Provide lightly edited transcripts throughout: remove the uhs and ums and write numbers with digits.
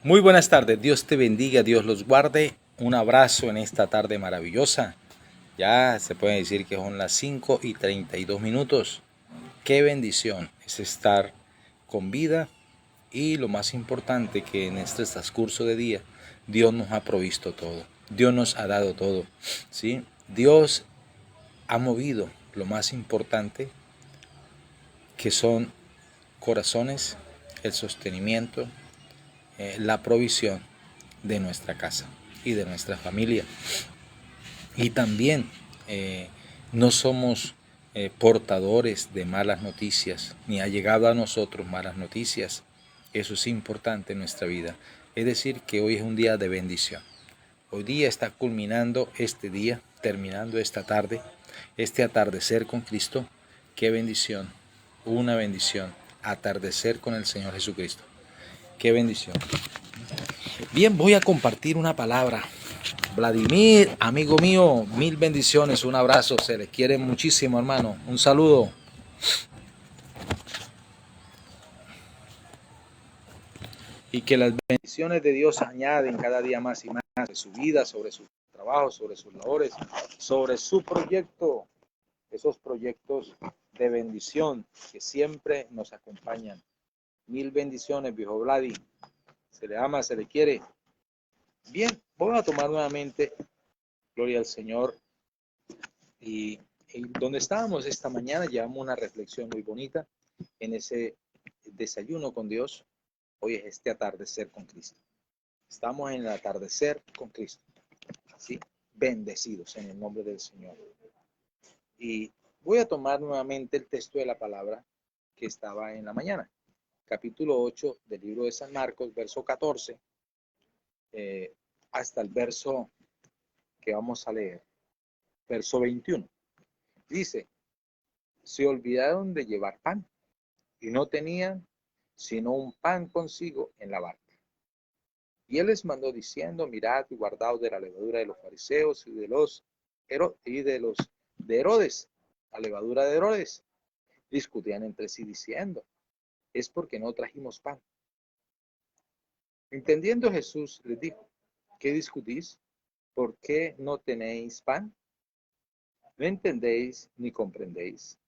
Muy buenas tardes, Dios te bendiga, Dios los guarde. Un abrazo en esta tarde maravillosa. Ya se puede decir que son las 5:32. Qué bendición es estar con vida y lo más importante que en este transcurso de día Dios nos ha provisto todo. Dios nos ha dado todo, ¿sí? Dios ha movido lo más importante que son corazones, el sostenimiento, la provisión de nuestra casa y de nuestra familia. Y también no somos portadores de malas noticias, ni ha llegado a nosotros malas noticias. Eso es importante en nuestra vida. Es decir, que hoy es un día de bendición. Hoy día está culminando este día, terminando esta tarde, este atardecer con Cristo. Qué bendición, una bendición, atardecer con el Señor Jesucristo. Qué bendición. Bien, voy a compartir una palabra. Vladimir, amigo mío, mil bendiciones, un abrazo, se les quiere muchísimo, hermano. Un saludo. Y que las bendiciones de Dios añaden cada día más y más de su vida, sobre su trabajo, sobre sus labores, sobre su proyecto, esos proyectos de bendición que siempre nos acompañan. Mil bendiciones, viejo Vladi. Se le ama, se le quiere. Bien, voy a tomar nuevamente, gloria al Señor, y donde estábamos esta mañana, llevamos una reflexión muy bonita en ese desayuno con Dios. Hoy es este atardecer con Cristo. Estamos en el atardecer con Cristo, ¿sí? Bendecidos en el nombre del Señor. Y voy a tomar nuevamente el texto de la palabra que estaba en la mañana. Capítulo 8 del libro de San Marcos, verso 14, hasta el verso que vamos a leer, verso 21. Dice, se olvidaron de llevar pan y no tenían sino un pan consigo en la barca. Y él les mandó diciendo, mirad y guardaos de la levadura de los fariseos y de Herodes, la levadura de Herodes. Discutían entre sí diciendo, es porque no trajimos pan. Entendiendo Jesús les dijo, ¿qué discutís? ¿Por qué no tenéis pan? ¿No entendéis ni comprendéis?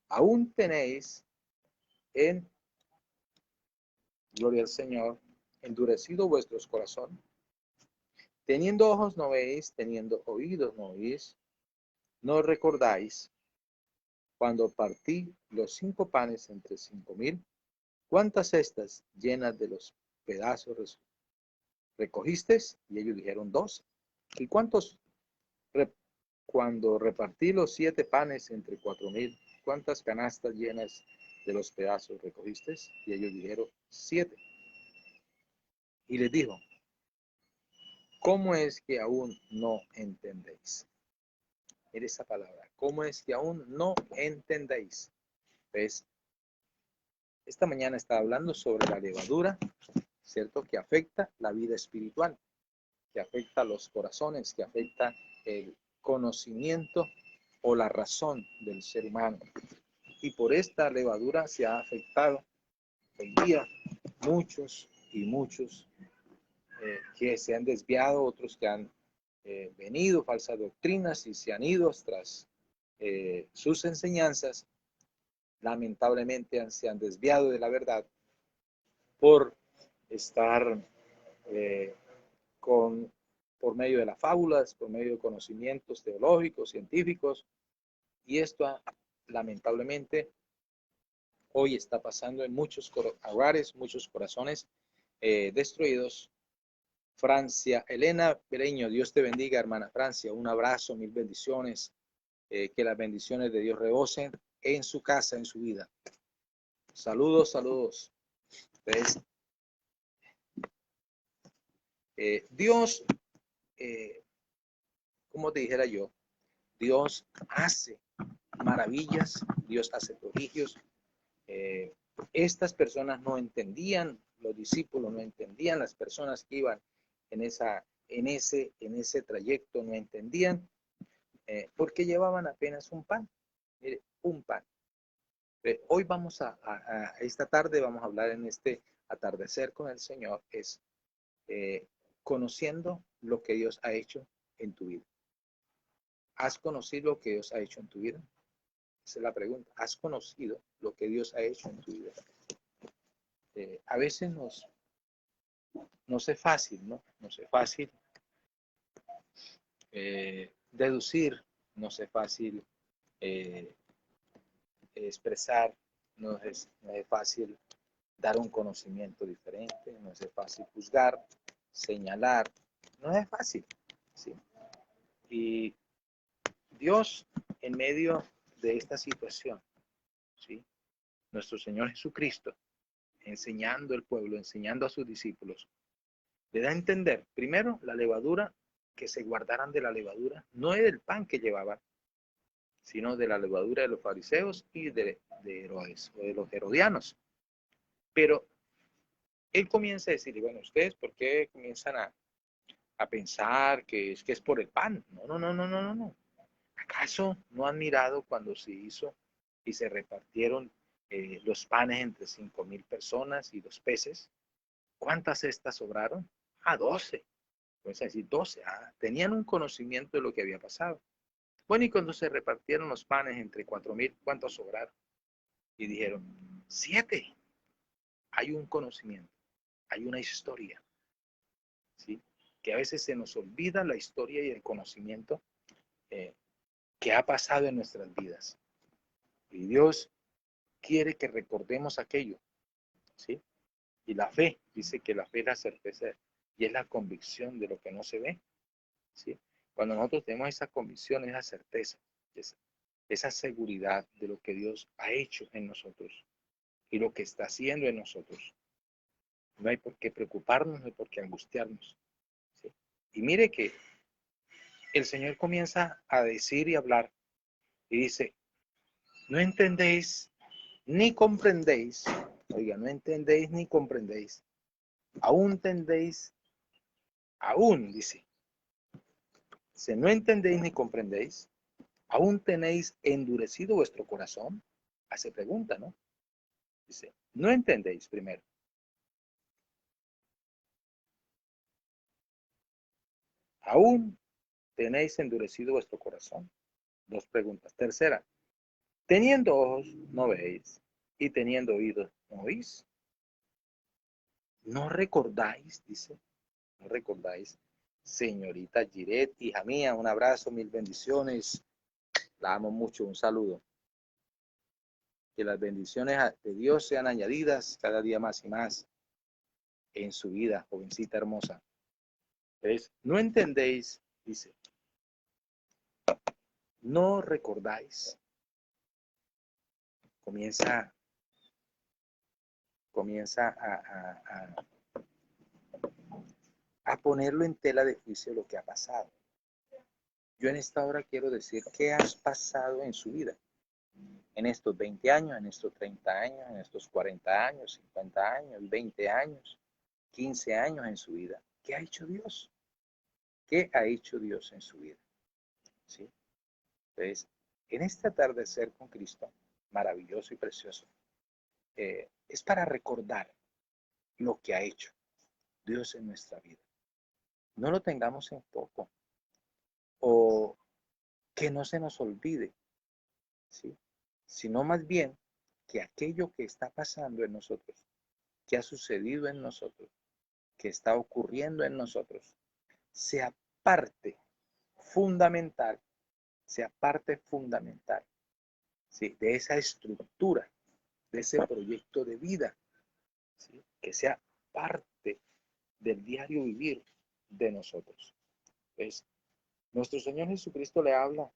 Aún tenéis en, gloria al Señor, endurecido vuestros corazones. Teniendo ojos no veis, teniendo oídos no oís, no recordáis cuando partí los 5 panes entre 5,000, ¿cuántas cestas llenas de los pedazos recogisteis? Y ellos dijeron 12. ¿Y cuántos cuando repartí los 7 panes entre 4,000, cuántas canastas llenas de los pedazos recogisteis? Y ellos dijeron 7. Y les dijo, ¿cómo es que aún no entendéis? Mire esa palabra, ¿cómo es que aún no entendéis? ¿Ves? Esta mañana estaba hablando sobre la levadura, ¿cierto? Que afecta la vida espiritual, que afecta los corazones, que afecta el conocimiento o la razón del ser humano. Y por esta levadura se ha afectado hoy día muchos y muchos que se han desviado, otros que han venido falsas doctrinas y se han ido tras sus enseñanzas. Lamentablemente se han desviado de la verdad por estar eh, con, por medio de las fábulas, por medio de conocimientos teológicos, científicos, y esto lamentablemente hoy está pasando en muchos hogares, muchos corazones destruidos. Francia, Elena Pereño, Dios te bendiga, hermana Francia, un abrazo, mil bendiciones, que las bendiciones de Dios rebosen en su casa, en su vida. Saludos, saludos. Entonces, Dios, como te dijera yo, Dios hace maravillas, Dios hace prodigios. Estas personas no entendían, los discípulos no entendían, las personas que iban en ese trayecto no entendían, porque llevaban apenas un pan. Mire, un pan. Hoy esta tarde vamos a hablar en este atardecer con el Señor, es conociendo lo que Dios ha hecho en tu vida. ¿Has conocido lo que Dios ha hecho en tu vida? Esa es la pregunta. ¿Has conocido lo que Dios ha hecho en tu vida? A veces nos es fácil, ¿no? Nos es fácil deducir, nos es fácil eh, expresar, no es fácil dar un conocimiento diferente, no es fácil juzgar, señalar, no es fácil, ¿sí? Y Dios, en medio de esta situación, ¿sí? Nuestro Señor Jesucristo, enseñando al pueblo, enseñando a sus discípulos, le da a entender, primero, la levadura, que se guardaran de la levadura, no es del pan que llevaban, sino de la levadura de los fariseos y de Herodes, o de los herodianos. Pero él comienza a decir, bueno, ¿ustedes por qué comienzan a pensar que es por el pan? No, no, no, no, no, no, no. ¿Acaso no han mirado cuando se hizo y se repartieron los panes entre 5,000 personas y los peces? ¿Cuántas cestas sobraron? 12. Entonces, decir 12. Tenían un conocimiento de lo que había pasado. Bueno, y cuando se repartieron los panes entre 4,000, ¿cuántos sobraron? Y dijeron, 7. Hay un conocimiento, hay una historia, ¿sí? Que a veces se nos olvida la historia y el conocimiento que ha pasado en nuestras vidas. Y Dios quiere que recordemos aquello, ¿sí? Y la fe, dice que la fe es la certeza y es la convicción de lo que no se ve, ¿sí? Cuando nosotros tenemos esa convicción, esa certeza, esa seguridad de lo que Dios ha hecho en nosotros y lo que está haciendo en nosotros, no hay por qué preocuparnos, no hay por qué angustiarnos, ¿sí? Y mire que el Señor comienza a decir y hablar y dice, no entendéis ni comprendéis, oiga, no entendéis ni comprendéis, aún tendéis, aún, dice, no entendéis ni comprendéis, aún tenéis endurecido vuestro corazón, hace pregunta, ¿no? Dice, no entendéis primero, aún tenéis endurecido vuestro corazón, dos preguntas. Tercera, teniendo ojos no veis y teniendo oídos no oís. ¿No recordáis? Dice, ¿no recordáis? Señorita Giret, hija mía, un abrazo, mil bendiciones. La amo mucho, un saludo. Que las bendiciones de Dios sean añadidas cada día más y más en su vida, jovencita hermosa. ¿Ves? No entendéis, dice, no recordáis. Comienza a ponerlo en tela de juicio lo que ha pasado. Yo en esta hora quiero decir, ¿qué has pasado en su vida? En estos 20 años, en estos 30 años, en estos 40 años, 50 años, 20 años, 15 años en su vida. ¿Qué ha hecho Dios? ¿Qué ha hecho Dios en su vida? ¿Sí? Entonces, en este atardecer con Cristo, maravilloso y precioso, es para recordar lo que ha hecho Dios en nuestra vida. No lo tengamos en poco o que no se nos olvide, ¿sí? Sino más bien que aquello que está pasando en nosotros, que ha sucedido en nosotros, que está ocurriendo en nosotros, sea parte fundamental, sea parte fundamental, ¿sí? De esa estructura, de ese proyecto de vida, ¿sí? Que sea parte del diario vivir de nosotros. Entonces, nuestro Señor Jesucristo le habla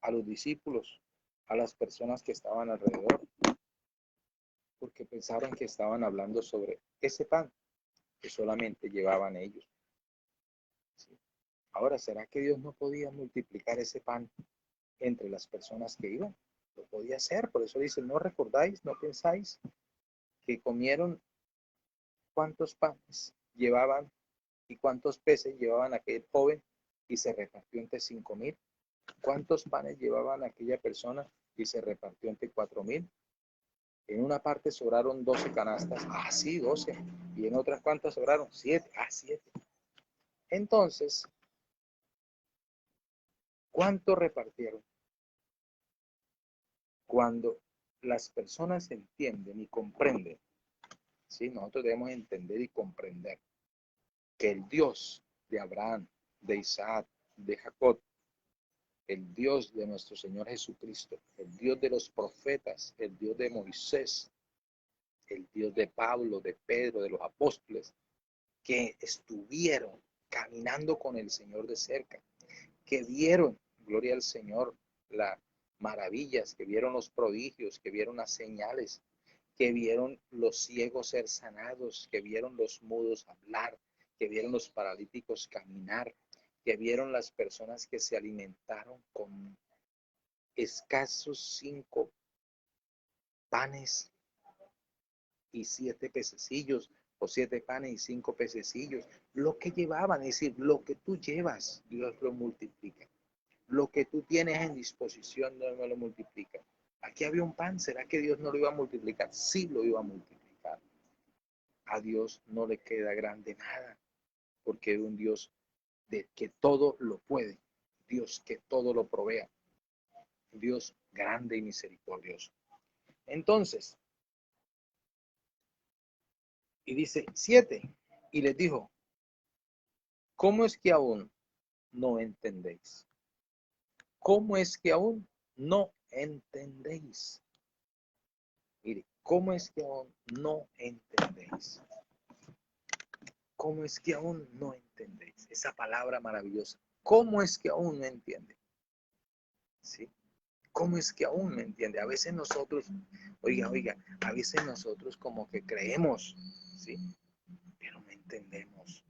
a los discípulos, a las personas que estaban alrededor, porque pensaron que estaban hablando sobre ese pan que solamente llevaban ellos, ¿sí? Ahora, ¿será que Dios no podía multiplicar ese pan entre las personas que iban? Lo podía hacer, por eso dice, ¿no recordáis, no pensáis que comieron cuántos panes llevaban y cuántos peces llevaban aquel joven y se repartió entre 5,000? ¿Cuántos panes llevaban aquella persona y se repartió entre 4,000? En una parte sobraron 12 canastas. Ah, sí, 12. Y en otras cuantas sobraron 7. Ah, 7. Entonces, ¿cuánto repartieron? Cuando las personas entienden y comprenden, ¿sí? Nosotros debemos entender y comprender que el Dios de Abraham, de Isaac, de Jacob, el Dios de nuestro Señor Jesucristo, el Dios de los profetas, el Dios de Moisés, el Dios de Pablo, de Pedro, de los apóstoles, que estuvieron caminando con el Señor de cerca, que vieron, gloria al Señor, las maravillas, que vieron los prodigios, que vieron las señales, que vieron los ciegos ser sanados, que vieron los mudos hablar, que vieron los paralíticos caminar, que vieron las personas que se alimentaron con escasos 5 panes y 7 pececillos, o 7 panes y 5 pececillos, lo que llevaban, es decir, lo que tú llevas, Dios lo multiplica. Lo que tú tienes en disposición, Dios no lo multiplica. Aquí había un pan, ¿será que Dios no lo iba a multiplicar? Sí lo iba a multiplicar. A Dios no le queda grande nada, porque es un Dios de que todo lo puede, Dios que todo lo provea, Dios grande y misericordioso. Entonces, y dice 7, y les dijo, ¿cómo es que aún no entendéis? ¿Cómo es que aún no entendéis? Mire, ¿cómo es que aún no entendéis? ¿Cómo es que aún no entendéis? Esa palabra maravillosa. ¿Cómo es que aún no entiende? ¿Sí? ¿Cómo es que aún no entiende? A veces nosotros, oiga, a veces nosotros como que creemos, ¿sí? Pero no entendemos.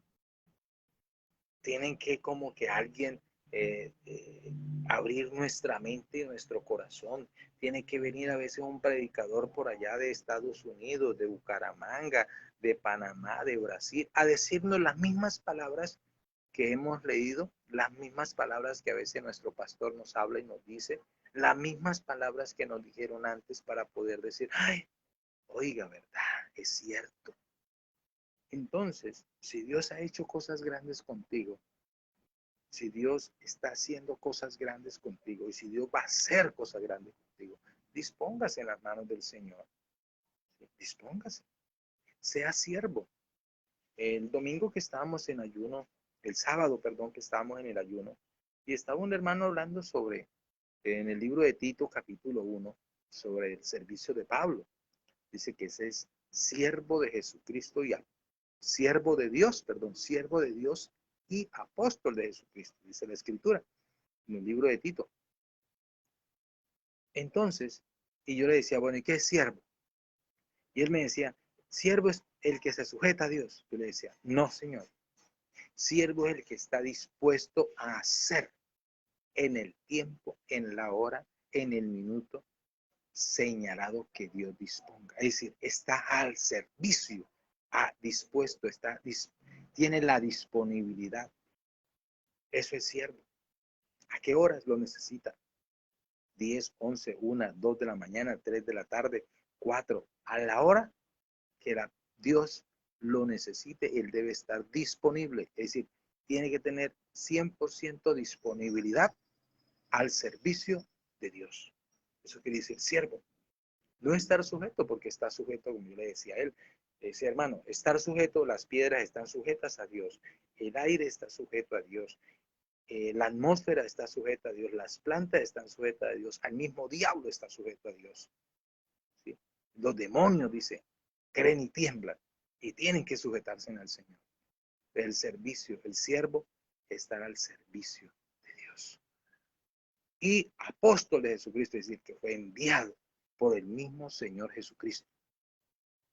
Tienen que como que alguien eh, eh, abrir nuestra mente y nuestro corazón. Tiene que venir a veces un predicador por allá de Estados Unidos, de Bucaramanga, de Panamá, de Brasil, a decirnos las mismas palabras que hemos leído, las mismas palabras que a veces nuestro pastor nos habla y nos dice, las mismas palabras que nos dijeron antes para poder decir, ay, oiga, ¿verdad? Es cierto. Entonces, si Dios ha hecho cosas grandes contigo, si Dios está haciendo cosas grandes contigo y si Dios va a hacer cosas grandes contigo, dispóngase en las manos del Señor. ¿Sí? Dispóngase. Sea siervo. El domingo que estábamos en ayuno, el sábado, perdón, que estábamos en el ayuno, y estaba un hermano hablando sobre, en el libro de Tito, capítulo 1, sobre el servicio de Pablo. Dice que ese es siervo de Jesucristo y siervo de Dios, perdón, siervo de Dios y apóstol de Jesucristo, dice la Escritura, en el libro de Tito. Entonces, y yo le decía, bueno, ¿y qué es siervo? Y él me decía, siervo es el que se sujeta a Dios. Yo le decía, no, Señor. Siervo es el que está dispuesto a hacer en el tiempo, en la hora, en el minuto señalado que Dios disponga. Es decir, está al servicio, dispuesto, tiene la disponibilidad. Eso es siervo. ¿A qué horas lo necesita? 10, 11, 1, 2 de la mañana, 3 de la tarde, 4. A la hora que Dios lo necesite, Él debe estar disponible. Es decir, tiene que tener 100% disponibilidad al servicio de Dios. Eso quiere decir siervo. No estar sujeto, porque está sujeto, como yo le decía a él, ese hermano, estar sujeto, las piedras están sujetas a Dios, el aire está sujeto a Dios, la atmósfera está sujeta a Dios, las plantas están sujetas a Dios, al mismo diablo está sujeto a Dios. ¿Sí? Los demonios, dice, creen y tiemblan y tienen que sujetarse al Señor. El servicio, el siervo, estar al servicio de Dios. Y apóstol de Jesucristo, es decir, que fue enviado por el mismo Señor Jesucristo.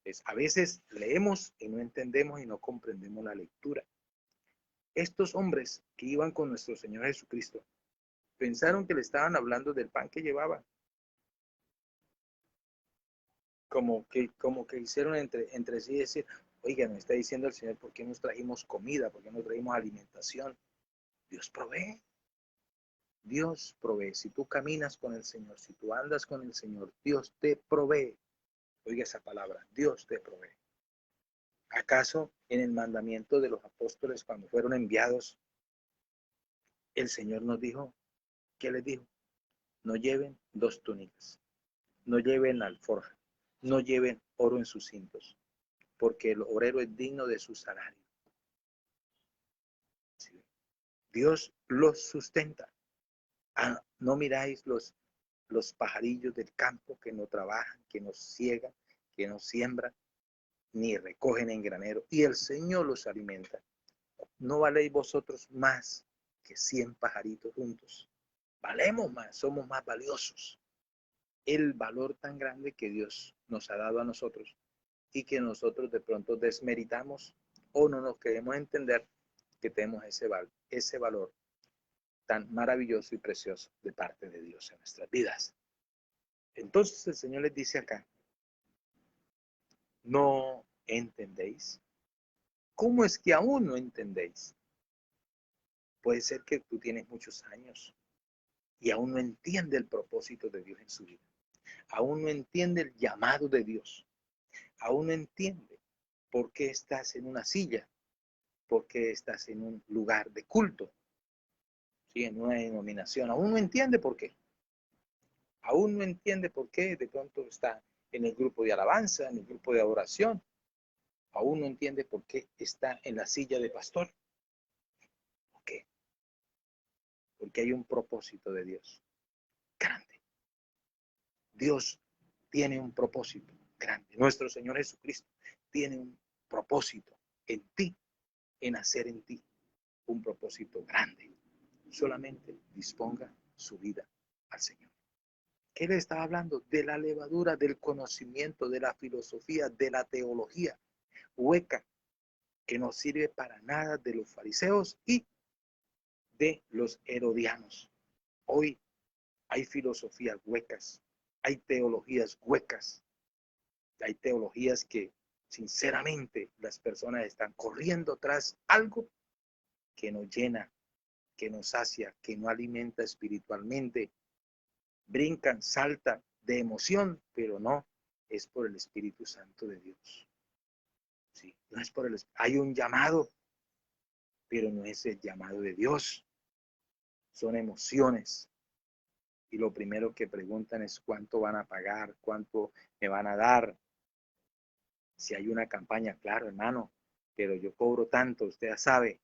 Entonces, a veces leemos y no entendemos y no comprendemos la lectura. Estos hombres que iban con nuestro Señor Jesucristo pensaron que le estaban hablando del pan que llevaba. Como que hicieron entre sí decir, oiga, me está diciendo el Señor, ¿por qué nos trajimos comida? ¿Por qué nos trajimos alimentación? Dios provee. Dios provee. Si tú caminas con el Señor, si tú andas con el Señor, Dios te provee. Oiga esa palabra, Dios te provee. ¿Acaso en el mandamiento de los apóstoles cuando fueron enviados, el Señor nos dijo, ¿qué les dijo? No lleven 2 túnicas, no lleven alforja, no lleven oro en sus cintos, porque el obrero es digno de su salario. ¿Sí? Dios los sustenta. Ah, no miráis los pajarillos del campo que no trabajan, que no ciegan, que no siembran, ni recogen en granero, y el Señor los alimenta. ¿No valéis vosotros más que 100 pajaritos juntos? Valemos más, somos más valiosos. El valor tan grande que Dios nos ha dado a nosotros y que nosotros de pronto desmeritamos o no nos queremos entender que tenemos ese valor tan maravilloso y precioso de parte de Dios en nuestras vidas. Entonces el Señor les dice acá, ¿no entendéis? ¿Cómo es que aún no entendéis? Puede ser que tú tienes muchos años y aún no entiende el propósito de Dios en su vida. Aún no entiende el llamado de Dios. Aún no entiende por qué estás en una silla, por qué estás en un lugar de culto, ¿sí? En una denominación. Aún no entiende por qué. Aún no entiende por qué de pronto está en el grupo de alabanza, en el grupo de adoración. Aún no entiende por qué está en la silla de pastor. ¿Por qué? Porque hay un propósito de Dios grande. Dios tiene un propósito grande. Nuestro Señor Jesucristo tiene un propósito en ti, en hacer en ti un propósito grande. Solamente disponga su vida al Señor. ¿Qué le estaba hablando? De la levadura, del conocimiento, de la filosofía, de la teología hueca que no sirve para nada de los fariseos y de los herodianos. Hoy hay filosofías huecas, hay teologías huecas, hay teologías que sinceramente las personas están corriendo tras algo que nos llena, que nos sacia, que no alimenta espiritualmente. Brincan, saltan de emoción, pero no es por el Espíritu Santo de Dios. Sí, no es por el hay un llamado, pero no es el llamado de Dios. Son emociones. Y lo primero que preguntan es cuánto van a pagar, cuánto me van a dar. Si hay una campaña, claro, hermano, pero yo cobro tanto, usted ya sabe.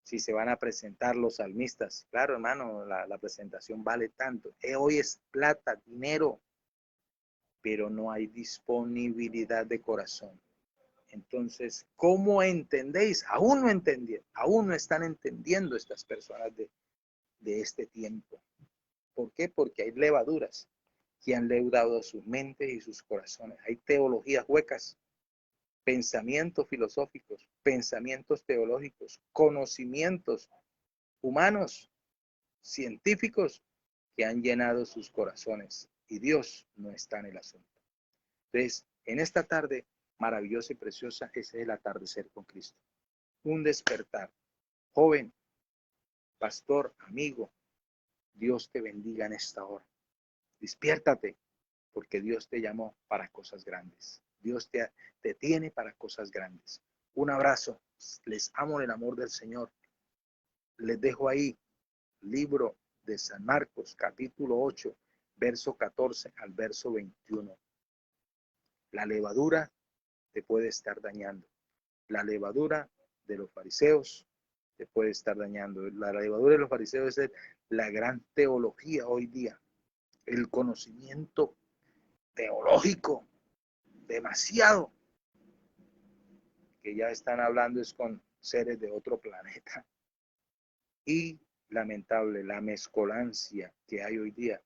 Si se van a presentar los salmistas, claro, hermano, la presentación vale tanto. Hoy es plata, dinero, pero no hay disponibilidad de corazón. Entonces, ¿cómo entendéis? Aún no entendieron, aún no están entendiendo estas personas de este tiempo. ¿Por qué? Porque hay levaduras que han leudado sus mentes y sus corazones. Hay teologías huecas, pensamientos filosóficos, pensamientos teológicos, conocimientos humanos, científicos que han llenado sus corazones y Dios no está en el asunto. Entonces, en esta tarde maravillosa y preciosa, ese es el atardecer con Cristo. Un despertar. Joven, pastor, amigo, Dios te bendiga en esta hora. Despiértate, porque Dios te llamó para cosas grandes. Dios te tiene para cosas grandes. Un abrazo. Les amo en el amor del Señor. Les dejo ahí libro de San Marcos, capítulo 8, verso 14 al verso 21. La levadura te puede estar dañando. La levadura de los fariseos te puede estar dañando. La levadura de los fariseos es la gran teología hoy día. El conocimiento teológico, demasiado, que ya están hablando es con seres de otro planeta. Y lamentable, la mezcolancia que hay hoy día,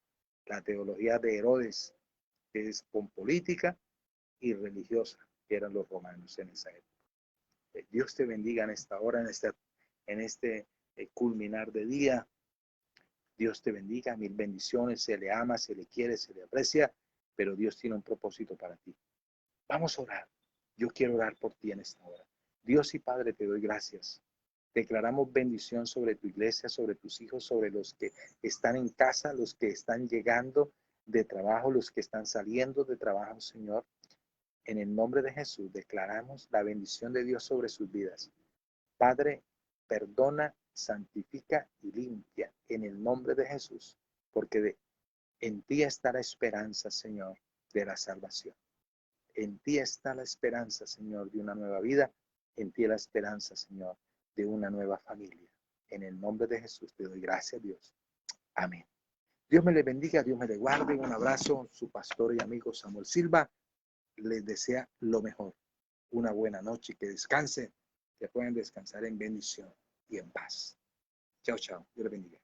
la teología de Herodes, que es con política y religiosa, que eran los romanos en esa época. Dios te bendiga en esta hora, en este culminar de día. Dios te bendiga, mil bendiciones, se le ama, se le quiere, se le aprecia, pero Dios tiene un propósito para ti. Vamos a orar. Yo quiero orar por ti en esta hora. Dios y Padre, te doy gracias. Declaramos bendición sobre tu iglesia, sobre tus hijos, sobre los que están en casa, los que están llegando de trabajo, los que están saliendo de trabajo, Señor. En el nombre de Jesús declaramos la bendición de Dios sobre sus vidas. Padre, perdona, santifica y limpia en el nombre de Jesús, porque en ti está la esperanza, Señor, de la salvación. En ti está la esperanza, Señor, de una nueva vida. En ti la esperanza, Señor, de una nueva familia. En el nombre de Jesús te doy gracias, Dios. Amén. Dios me le bendiga, Dios me le guarde. Un abrazo, su pastor y amigo Samuel Silva. Les desea lo mejor. Una buena noche, que descansen, que puedan descansar en bendición y en paz. Chao, chao. Dios les bendiga.